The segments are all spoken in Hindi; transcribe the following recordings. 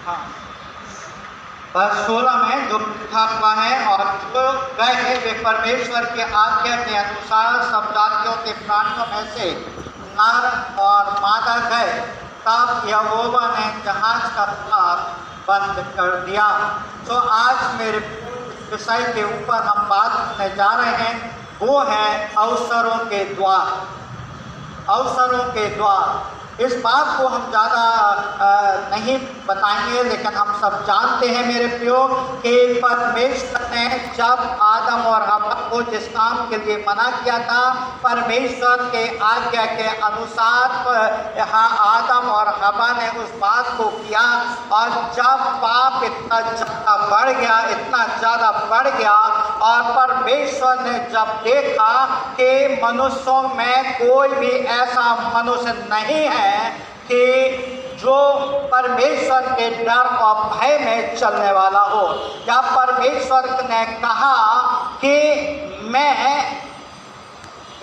हाँ, बस 16 में जो लिखा हुआ है, और जो गए वे परमेश्वर के आज्ञा के अनुसार सब जातियों के प्राणियों में से नर और मादा गए। तब यहोवा ने जहाज का द्वार बंद कर दिया। तो आज मेरे विषय के ऊपर हम बात करने जा रहे हैं, वो है अवसरों के द्वार। अवसरों के द्वार, इस बात को हम ज़्यादा नहीं बताएंगे, लेकिन हम सब जानते हैं मेरे प्रियो कि परमेश्वर ने जब आदम और हवा को जिस काम के लिए मना किया था, परमेश्वर के आज्ञा के अनुसार यहाँ आदम और हवा ने उस बात को किया। और जब पाप इतना ज़्यादा बढ़ गया, इतना ज़्यादा बढ़ गया, और परमेश्वर ने जब देखा कि मनुष्यों में कोई भी ऐसा मनुष्य नहीं है कि जो परमेश्वर के डर और भय में चलने वाला हो, या परमेश्वर ने कहा कि मैं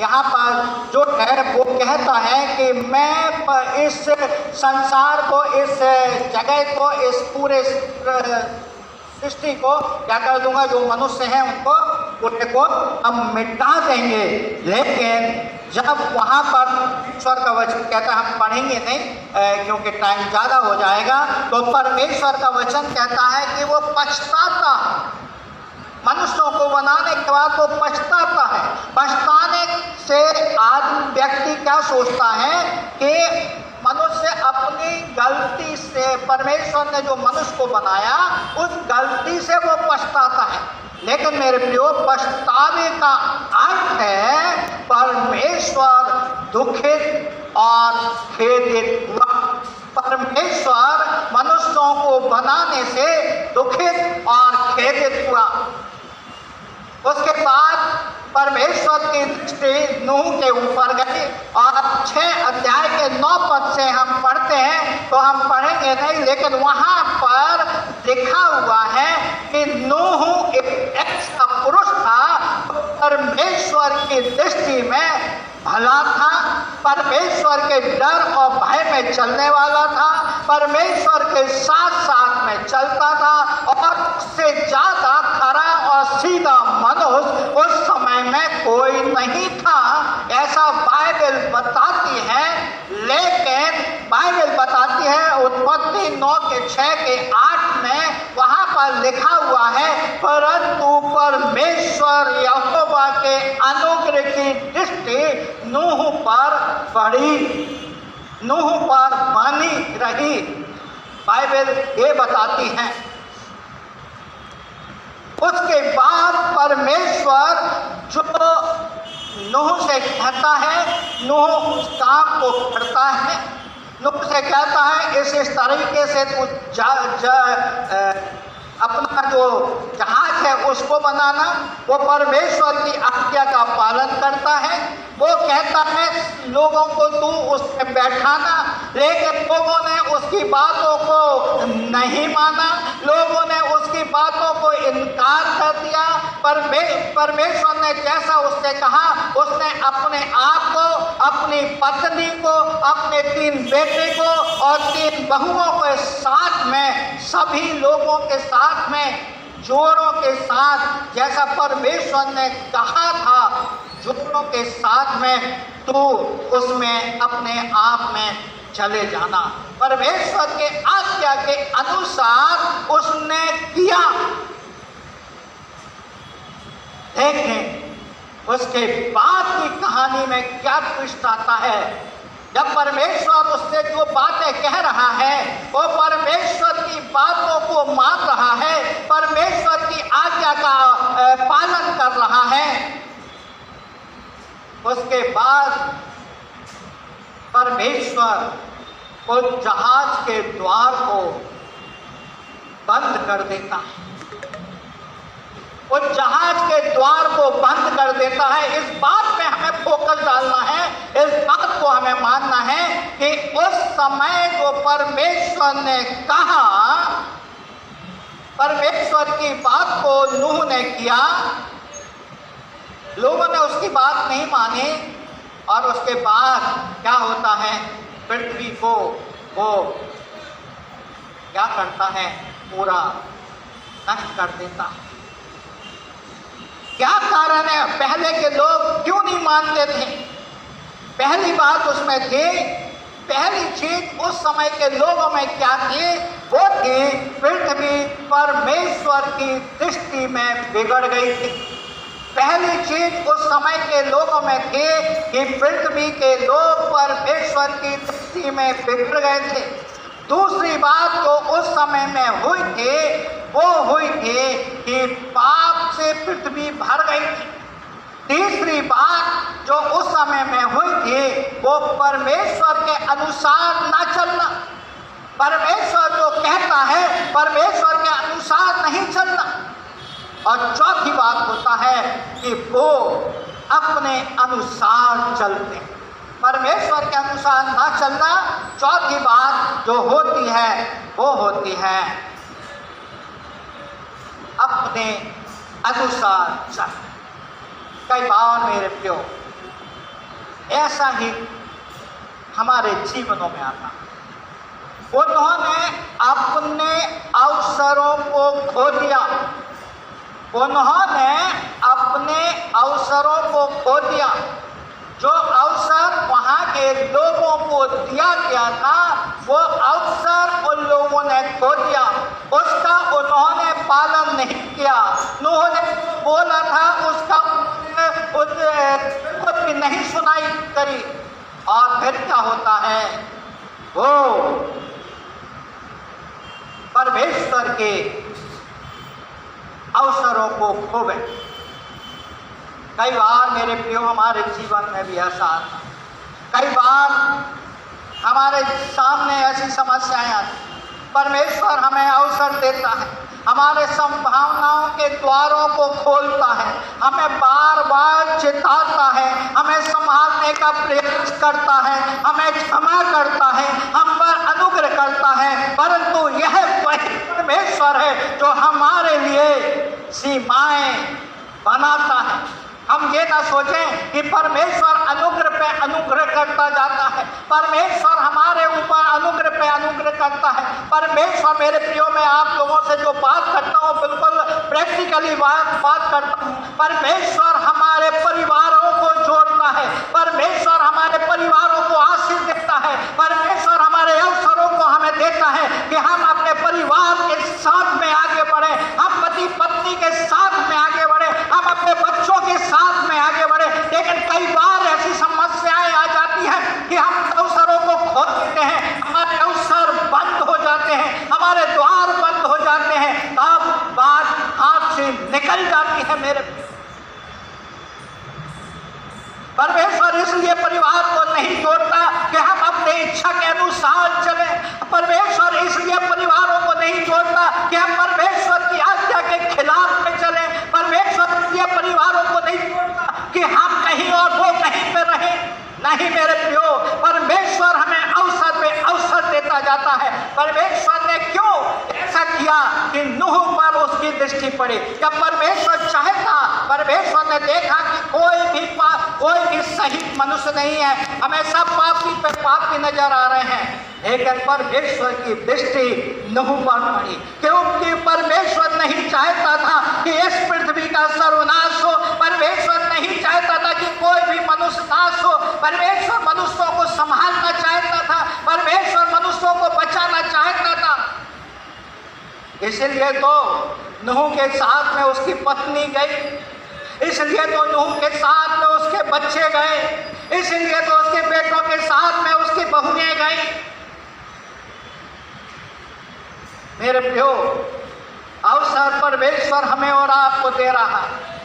यहाँ पर जो है वो कहता है कि मैं इस संसार को, इस जगह को, इस पूरे सृष्टि को क्या कर दूंगा, जो मनुष्य हैं उनको को हम मिटा देंगे। लेकिन जब वहाँ पर ईश्वर का वचन कहता है, हम पढ़ेंगे नहीं क्योंकि टाइम ज़्यादा हो जाएगा, तो परमेश्वर का वचन कहता है कि वो पछताता, मनुष्यों को बनाने के बाद वो पछताता है। पछताने से आदमी व्यक्ति क्या सोचता है कि मनुष्य अपनी गलती से, परमेश्वर ने जो मनुष्य को बनाया उस गलती से वो पछताता है। लेकिन मेरे प्रियो, पछतावे का अर्थ है परमेश्वर दुखित और खेदित हुआ। परमेश्वर मनुष्यों को बनाने से दुखित और खेदित हुआ। उसके बाद परमेश्वर की दृष्टि नूह के ऊपर गई, और 6 अध्याय के 9 पद से हम पढ़ते हैं, तो हम पढ़ेंगे नहीं, लेकिन वहाँ पर लिखा हुआ है कि नूह एक ऐसा पुरुष था, परमेश्वर की दृष्टि में भला था, परमेश्वर के डर और भय में चलने वाला था, परमेश्वर के साथ साथ में चलता था, और उससे ज़्यादा खरा और सीधा मनुष्य उस समय में कोई नहीं था, ऐसा बाइबल बताती है। लेकिन बाइबल बताती है उत्पत्ति 9 के 6 के 8 में, वहाँ पर लिखा हुआ है, परंतु परमेश्वर यहोवा के अनुग्रह की दृष्टि नूह पर पड़ी, नूह पर बनी रही। बाइबल ये बताती है। उसके बाद परमेश्वर जो नूह से कहता है, नूह उस काम को करता है, नूह से कहता है इस तरीके से तू अपना जो जहाज है उसको बनाना। वो परमेश्वर की आज्ञा का पालन करता है। वो कहता है लोगों को तू उसमें बैठाना, लेकिन लोगों ने उसकी बातों को नहीं माना, लोगों ने उसकी बातों को इनकार कर दिया। परमेश्वर ने जैसा उससे कहा, उसने अपने आप को, अपनी पत्नी को, अपने 3 बेटे को और 3 बहुओं के साथ में, सभी लोगों के साथ में, जोड़ों के साथ, जैसा परमेश्वर ने कहा था, जोड़ों के साथ में तो उसमें अपने आप में चले जाना। परमेश्वर के आज्ञा के अनुसार उसने किया। देखें उसके बाद की कहानी में क्या ट्विस्ट आता है। जब परमेश्वर उससे जो बातें कह रहा है, वो परमेश्वर की बातों को मान रहा है, परमेश्वर की आज्ञा का पालन कर रहा है। उसके बाद परमेश्वर उस जहाज के द्वार को बंद कर देता है। उस जहाज के द्वार को बंद कर देता है। इस बात में हमें फोकस डालना है, इस बात को हमें मानना है कि उस समय जो परमेश्वर ने कहा, परमेश्वर की बात को नूह ने किया, लोगों ने उसकी बात नहीं मानी, और उसके बाद क्या होता है, पृथ्वी को वो क्या करता है, पूरा नष्ट कर देता है। क्या कारण है, पहले के लोग क्यों नहीं मानते थे? पहली बात उसमें थी, पहली चीज उस समय के लोगों में क्या थी, वो थी पृथ्वी परमेश्वर की दृष्टि में बिगड़ गई थी। पहली चीज उस समय के लोगों में थी कि पृथ्वी के लोग परमेश्वर की दृष्टि में बिगड़ गए थे। दूसरी बात जो उस समय में हुई थी, वो हुई थी कि पाप से पृथ्वी भर गई थी। तीसरी बात जो उस समय में हुई थी, वो परमेश्वर के अनुसार ना चलना। परमेश्वर जो कहता है, परमेश्वर के अनुसार नहीं चलना। और चौथी बात होता है कि वो अपने अनुसार चलते हैं, परमेश्वर के अनुसार ना चलना। चौथी बात जो होती है, वो होती है अपने अनुसार चलना। कई बार मेरे प्रियो ऐसा ही हमारे जीवनों में आता, उन्होंने अपने अवसरों को खो दिया, उन्होंने अपने अवसरों को खो दिया। जो अवसर वहाँ के लोगों को दिया गया था, वो अवसर उन लोगों ने खो दिया, उसका उन्होंने पालन नहीं किया। नूह ने बोला था उसका कुछ भी नहीं सुनाई करी, और फिर क्या होता है, वो परमेश्वर के अवसरों को खो गए। कई बार मेरे प्रियो हमारे जीवन में भी ऐसा आता, कई बार हमारे सामने ऐसी समस्याएं आती, परमेश्वर हमें अवसर देता है, हमारे संभावनाओं के द्वारों को खोलता है, हमें बार बार चेताता है, हमें संभालने का प्रयास करता है, हमें क्षमा करता है, हम पर अनुग्रह करता है। परंतु यह वही परमेश्वर है जो हमारे लिए सीमाएं बनाता है। हम ये ना सोचें कि परमेश्वर अनुग्रह पे अनुग्रह करता जाता है, परमेश्वर हमारे ऊपर अनुग्रह पे अनुग्रह करता है। परमेश्वर, मेरे प्रियो, मैं आप लोगों से जो बात करता हूँ बिल्कुल प्रैक्टिकली बात करता हूँ। परमेश्वर हमारे परिवारों को जोड़ता है, परमेश्वर हमारे परिवारों को आशीष देता है, परमेश्वर हमारे अवसरों को हमें देता है कि हम अपने परिवार के साथ में आगे बढ़े, हम पति पत्नी के साथ में आगे बढ़े, हम अपने बच्चों के साथ में आगे बढ़े। लेकिन कई बार ऐसी समस्याएं आ जाती हैं कि हम अवसरों को खो देते हैं, हमारे अवसर बंद हो जाते हैं, हमारे द्वार बंद हो जाते हैं, तब बात हाथ से निकल जाती है। मेरे परमेश्वर इसलिए परिवार को नहीं जोड़ता कि हम अपने इच्छा के अनुसार चले। परमेश्वर इसलिए परिवारों को नहीं जोड़ता कि हम परमेश्वर की आज्ञा के खिलाफ में चले। परमेश्वर इसलिए परिवारों को नहीं जोड़ता कि हम कहीं और वो कहीं पे रहे। नहीं मेरे प्रियो, परमेश्वर हमें अवसर पे अवसर देता जाता है। परमेश्वर ने क्यों ऐसा किया कि नूह पर उसकी दृष्टि पड़ी। जब परमेश्वर चाहता, परमेश्वर ने देखा कि कोई भी सही मनुष्य नहीं है, हमें सब पापी पे पापी नजर आ रहे हैं, लेकिन परमेश्वर की दृष्टि नूह पर पड़ी, क्योंकि परमेश्वर नहीं चाहता था कि इस पृथ्वी का सर्वनाश हो। परमेश्वर नहीं चाहता था कि कोई भी मनुष्य नाश हो। परमेश्वर मनुष्यों को संभालना चाहता था, परमेश्वर मनुष्यों को बचाना चाहता था। इसलिए तो नूह के साथ में उसकी पत्नी गई, इसलिए तो नूह के साथ में उसके बच्चे गए, इसलिए तो उसके बेटों के साथ में उसकी बहुएं गई। मेरे प्रियो, अवसर परमेश्वर हमें और आपको दे रहा है।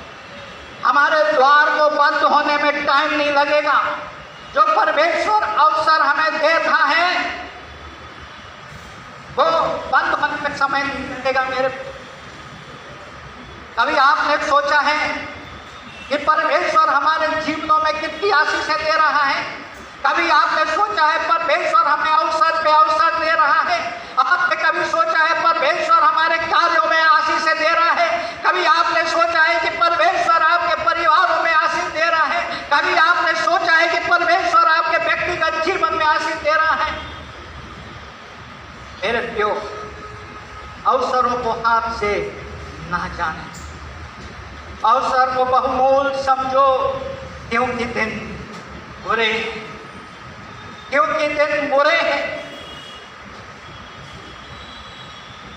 हमारे द्वार को बंद होने में टाइम नहीं लगेगा। जो परमेश्वर अवसर हमें दे रहा है, वो बंद होने में समय नहीं लगेगा। मेरे कभी आपने सोचा है कि परमेश्वर हमारे जीवनों में कितनी आशीषें दे रहा है? कभी आपने सोचा है परमेश्वर हमें अवसर पे अवसर दे रहा है? आपने कभी सोचा है परमेश्वर हमारे कार्यों में आशीषें दे रहा है? कभी आपने सोचा है कि परमेश्वर आपके परिवारों में आशीष दे रहा है? कभी आपने सोचा है कि परमेश्वर आपके व्यक्तिगत जीवन में आशीष दे रहा है? मेरे प्रियो, अवसरों को हाथ से ना जाने। अवसर को बहुमूल समझो, क्योंकि दिन बुरे हैं, क्योंकि दिन बुरे हैं।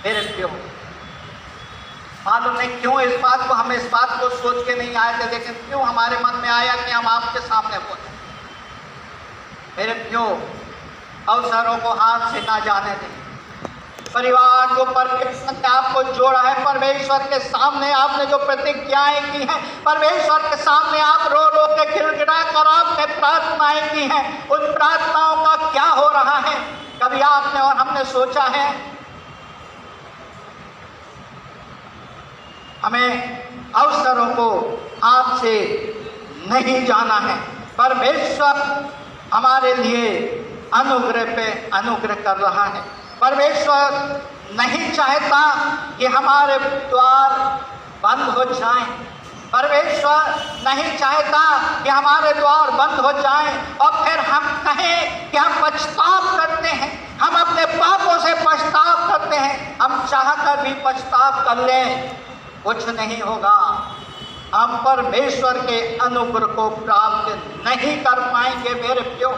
मेरे प्रियो, मालूम नहीं क्यों हम इस बात को सोच के नहीं आए थे, लेकिन क्यों हमारे मन में आया कि हम आपके सामने बोले। मेरे प्रियो, अवसरों को हाथ से ना जाने दें। परिवार जो परमेश्वर ने आपको जोड़ा है, परमेश्वर के सामने आपने जो प्रतिज्ञाएं की हैं, परमेश्वर के सामने आप रो रो के गिड़गिड़ा कर आपने प्रार्थनाएं की हैं, उन प्रार्थनाओं का क्या हो रहा है? कभी आपने और हमने सोचा है? हमें अवसरों को हाथ से नहीं जाना है। परमेश्वर हमारे लिए अनुग्रह पे अनुग्रह कर रहा है। परमेश्वर नहीं चाहता कि हमारे द्वार बंद हो जाएं। परमेश्वर नहीं चाहता कि हमारे द्वार बंद हो जाएं और फिर हम कहें कि हम पछताव करते हैं, हम अपने पापों से पछताव करते हैं। हम चाहकर भी पछताव कर लें, कुछ नहीं होगा। हम परमेश्वर के अनुग्रह को प्राप्त नहीं कर पाएंगे। मेरे प्रियो,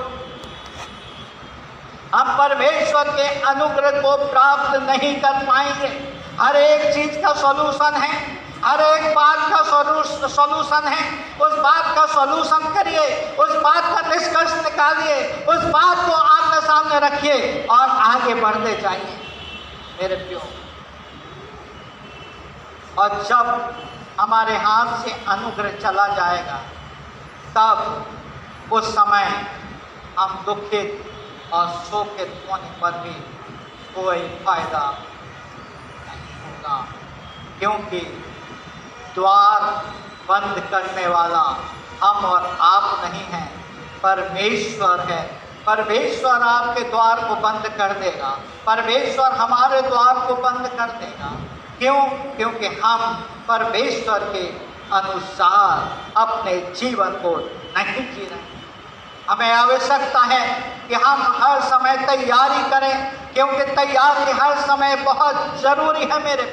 हम परमेश्वर के अनुग्रह को प्राप्त नहीं कर पाएंगे। हर एक चीज का सॉल्यूशन है, हर एक बात का सॉल्यूशन है। उस बात का सॉल्यूशन करिए, उस बात का निष्कर्ष निकालिए, उस बात को आमने सामने रखिए और आगे बढ़ते जाइए। मेरे प्रियो, और जब हमारे हाथ से अनुग्रह चला जाएगा, तब उस समय हम दुखित और शोकित होने पर भी कोई फायदा नहीं होगा, क्योंकि द्वार बंद करने वाला हम और आप नहीं हैं, परमेश्वर है। परमेश्वर आपके द्वार को बंद कर देगा, परमेश्वर हमारे द्वार को बंद कर देगा। क्यों? क्योंकि हम परमेश्वर के अनुसार अपने जीवन को नहीं जी रहे। हमें आवश्यकता है कि हम हर समय तैयारी करें, क्योंकि तैयारी हर समय बहुत ज़रूरी है। मेरे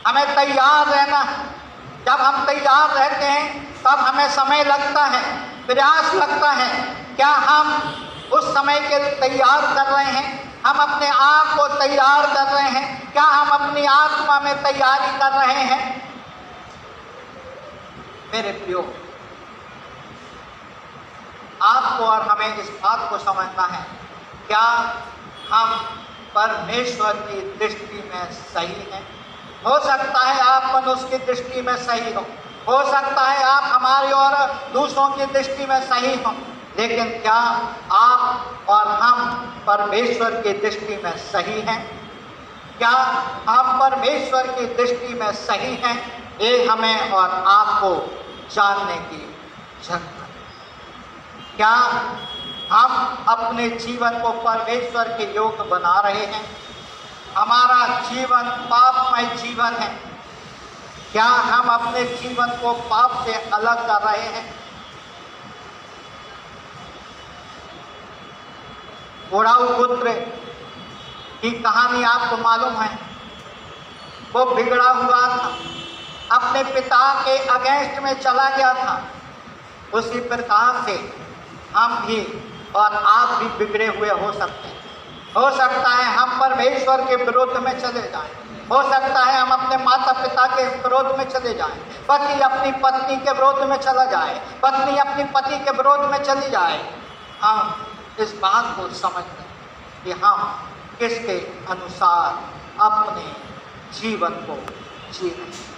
हमें तैयार रहना है। जब हम तैयार रहते हैं तब हमें समय लगता है, प्रयास लगता है। क्या हम उस समय के लिए तैयार कर रहे हैं? हम अपने आप को तैयार कर रहे हैं? क्या हम अपनी आत्मा में तैयारी कर रहे हैं? मेरे प्रियो, आपको और हमें इस बात को समझना है, क्या हम परमेश्वर की दृष्टि में सही हैं? हो सकता है आप मनुष्य की दृष्टि में सही हो सकता है आप हमारी और दूसरों की दृष्टि में सही हों, लेकिन क्या आप और हम परमेश्वर की दृष्टि में सही हैं? क्या हम परमेश्वर की दृष्टि में सही हैं? ये हमें और आपको जानने की जरूरत है। क्या हम अपने जीवन को परमेश्वर के योग्य बना रहे हैं? हमारा जीवन पापमय जीवन है। क्या हम अपने जीवन को पाप से अलग कर रहे हैं? बुढ़ाऊ पुत्र की कहानी आपको मालूम है। वो बिगड़ा हुआ था, अपने पिता के अगेंस्ट में चला गया था। उसी प्रकार से हम भी और आप भी बिगड़े हुए हो सकते हैं। हो सकता है हम परमेश्वर के विरोध में चले जाएं, हो सकता है हम अपने माता पिता के विरोध में चले जाएं, पति अपनी पत्नी के विरोध में चला जाए, पत्नी अपनी पति के विरोध में चली जाए। हम इस बात को समझ लें कि हम किसके अनुसार अपने जीवन को जी रहे हैं।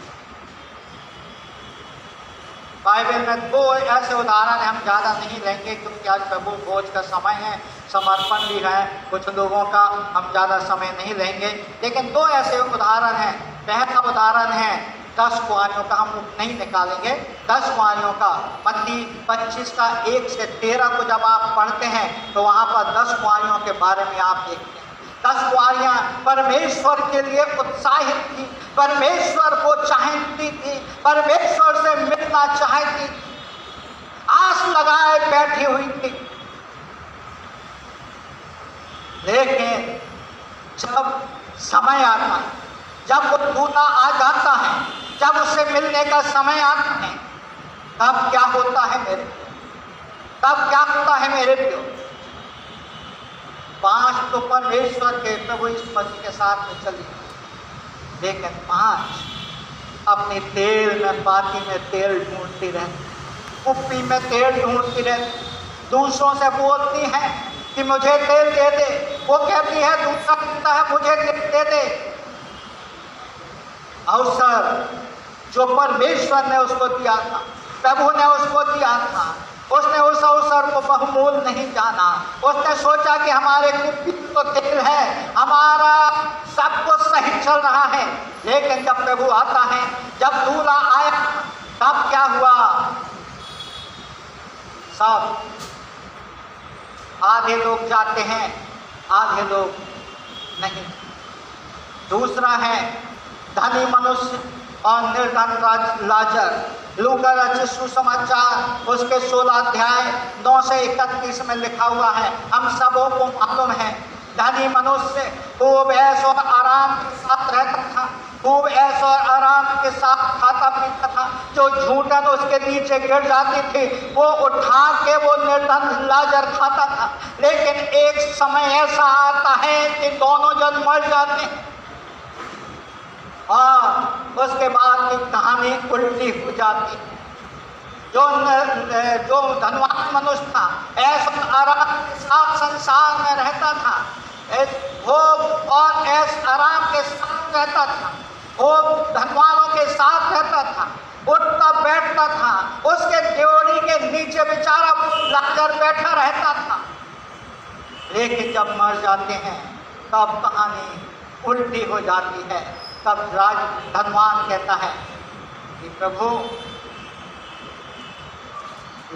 बाइबल में दो ऐसे उदाहरण हम ज़्यादा नहीं लेंगे, क्योंकि आज प्रभु भोज का समय है, समर्पण भी है कुछ लोगों का, हम ज़्यादा समय नहीं लेंगे। लेकिन दो ऐसे उदाहरण हैं। पहला उदाहरण है 10 कुआरियों का, हम नहीं निकालेंगे। 10 कुआरियों का मत्ती 25 का 1 से 13 को जब आप पढ़ते हैं तो वहाँ पर 10 कुआरियों के बारे में आप देखते हैं। 10 कुआरियाँ परमेश्वर के लिए उत्साहित थी, परमेश्वर को चाहती थी, परमेश्वर से मिलना चाहती, आस लगाए बैठी हुई थी। लेकिन जब समय आता है, जब वो दूल्हा आ जाता है, जब उससे मिलने का समय आता है, तब क्या होता है मेरे, तब क्या होता है मेरे प्रियो? 5 तो परमेश्वर के प्रभु यीशु मसीह के साथ में चली, लेकिन 5 अपने तेल में, पाती में तेल ढूंढती रहती, कुप्पी में तेल ढूंढती रहती, दूसरों से बोलती है कि मुझे तेल दे दे। वो कहती है, दूसरा कहता है मुझे तेल दे दे। अवसर जो परमेश्वर ने उसको दिया था, प्रभु ने उसको दिया था, उसने उस अवसर को बहुमूल्य नहीं जाना। उसने सोचा कि हमारे कुप्पी तो तेल है, हमारा सब कुछ सही चल रहा है। लेकिन जब प्रभु आता है, जब दूल्हा आया, तब क्या हुआ? सब आधे लोग जाते हैं, आधे लोग नहीं। दूसरा है धनी मनुष्य और निर्धन लाजर। लूका रचित सुसमाचार उसके 16 अध्याय 9 से 31 में लिखा हुआ है। हम सबों को मालूम है, धनी मनुष्य खूब ऐश और आराम के साथ रहता था, खूब ऐश और आराम के साथ खाता पीता था। जो झूठन उसके नीचे गिर जाती थी, वो उठा के वो निर्धन लाजर खाता था। लेकिन एक समय ऐसा आता है कि दोनों जन मर जाते हैं और उसके बाद की कहानी उल्टी हो जाती। जो धनवान मनुष्य था, ऐसा आराम के साथ संसार में रहता था, भोग और ऐश आराम के साथ रहता था, भोग धनवानों के साथ रहता था, उठता बैठता था, उसके ड्योढ़ी के नीचे बेचारा लाजर बैठा रहता था। लेकिन जब मर जाते हैं, तब कहानी उल्टी हो जाती है। तब धनवान कहता है कि प्रभु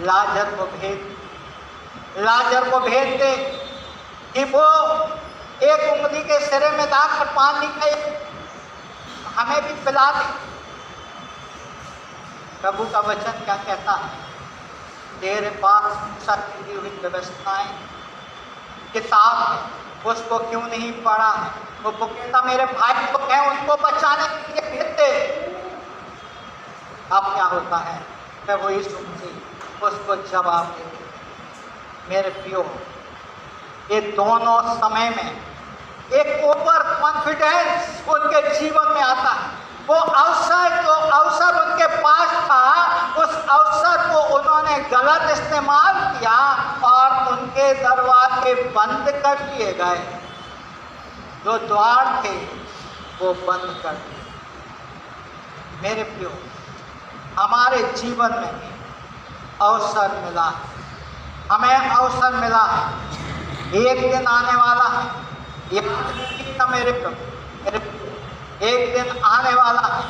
लाजर को भेज दे कि वो एक उंगली के सिरे में डालकर पानी का हमें भी पिला दे। प्रभु का वचन क्या कहता है? तेरे पास सब दी हुई व्यवस्थाएं, किताब है, उसको क्यों नहीं पढ़ा है? वो कहता मेरे भाई को कह, उनको बचाने के लिए भेज दे। अब क्या होता है? प्रभु यीशु मसीह उसको जवाब देते। मेरे प्रियो, ये दोनों समय में एक ओवर कॉन्फिडेंस उनके जीवन में आता है। वो अवसर उनके पास था, उस अवसर को उन्होंने गलत इस्तेमाल किया और उनके दरवाजे बंद कर दिए गए। जो द्वार थे वो बंद कर दिए। मेरे प्रियो, हमारे जीवन में भी अवसर मिला है, हमें अवसर मिला है। एक दिन आने वाला है, मेरे प्रभु, एक दिन आने वाला है,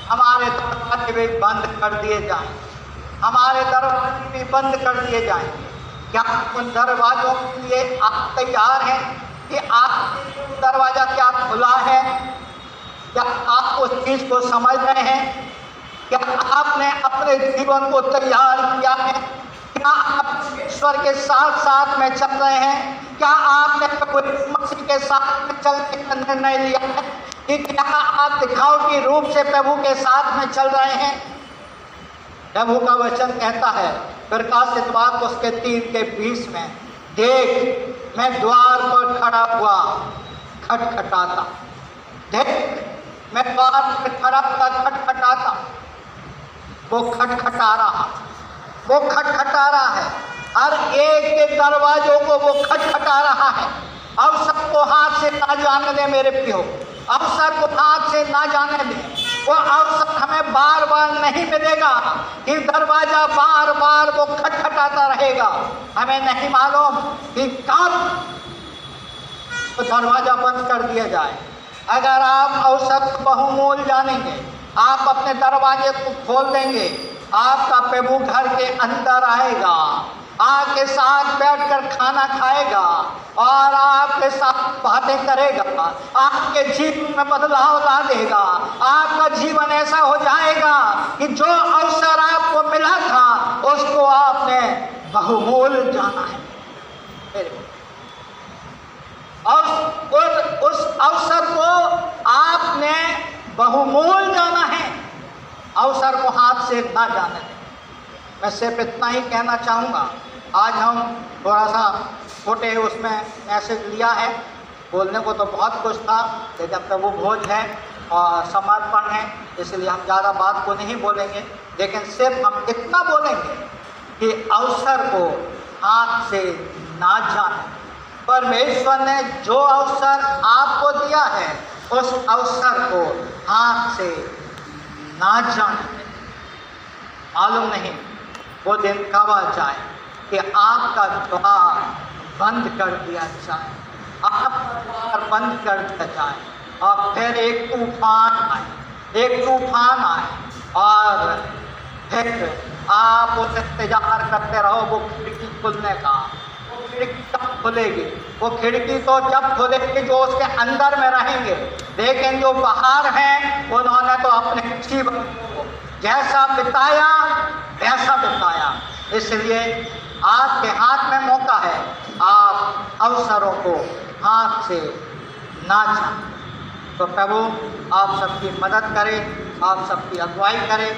हमारे दरवाजे भी बंद कर दिए जाएं, हमारे दरवाजे भी बंद कर दिए जाएंगे। क्या उन दरवाजों के लिए आप तैयार हैं कि आप दरवाजा क्या खुला है? क्या आप उस चीज को समझ रहे हैं? क्या आपने अपने जीवन को तैयार किया है? क्या आप ईश्वर के साथ साथ में चल रहे हैं? क्या आपने मसीह के साथ में चलने का निर्णय लिया है कि क्या आप दिखावटी रूप से प्रभु के साथ में चल रहे हैं? प्रभु का वचन कहता है प्रकाशित वाक्य उसके 3 के 20 में, देख मैं द्वार पर खड़ा हुआ खटखटाता। देख मैं द्वार पर खड़ा हुआ खटखटाता। वो खटखटा रहा है, हर एक के दरवाजों को वो खटखटा रहा है। अवसर को हाथ से ना जाने दे मेरे प्रियो, अवसर को हाथ से ना जाने दे। वो अवसर हमें बार बार नहीं मिलेगा कि दरवाजा बार बार वो खटखटाता रहेगा। हमें नहीं मालूम कि कब तो दरवाजा बंद कर दिया जाए। अगर आप अवसर को बहुमूल्य जानेंगे, आप अपने दरवाजे को खोल देंगे, आपका प्रभु घर के अंदर आएगा, आपके साथ बैठकर खाना खाएगा और आपके साथ बातें करेगा, आपके जीवन में बदलाव ला देगा। आपका जीवन ऐसा हो जाएगा कि जो अवसर आपको मिला था उसको आपने बहुमूल्य जाना है। और उस आपसे ना जाने दें। मैं सिर्फ इतना ही कहना चाहूँगा, आज हम थोड़ा सा छोटे उसमें मैसेज लिया है, बोलने को तो बहुत कुछ था, लेकिन प्रभु भोज है और समर्पण है, इसलिए हम ज़्यादा बात को नहीं बोलेंगे, लेकिन सिर्फ हम इतना बोलेंगे कि अवसर को हाथ से ना जाने। परमेश्वर ने जो अवसर आपको दिया है उस अवसर को हाथ से ना जाने। मालूम नहीं वो दिन कब आ जाए कि आपका द्वार बंद कर दिया जाए, आपका द्वार बंद कर दिया जाए और फिर एक तूफान आए और फिर आप उस इंतजार करते रहो वो खिड़की खुलने का। वो खिड़की कब खुलेगी? वो खिड़की तो जब खुलेगी जो उसके अंदर में रहेंगे, लेकिन जो बाहर हैं उन्होंने तो अपने जीवन को जैसा बिताया वैसा बिताया। इसलिए आपके हाथ में मौका है, आप अवसरों को हाथ से ना जाएं। तो प्रभु आप सबकी मदद करे, आप सबकी अगुवाई करे।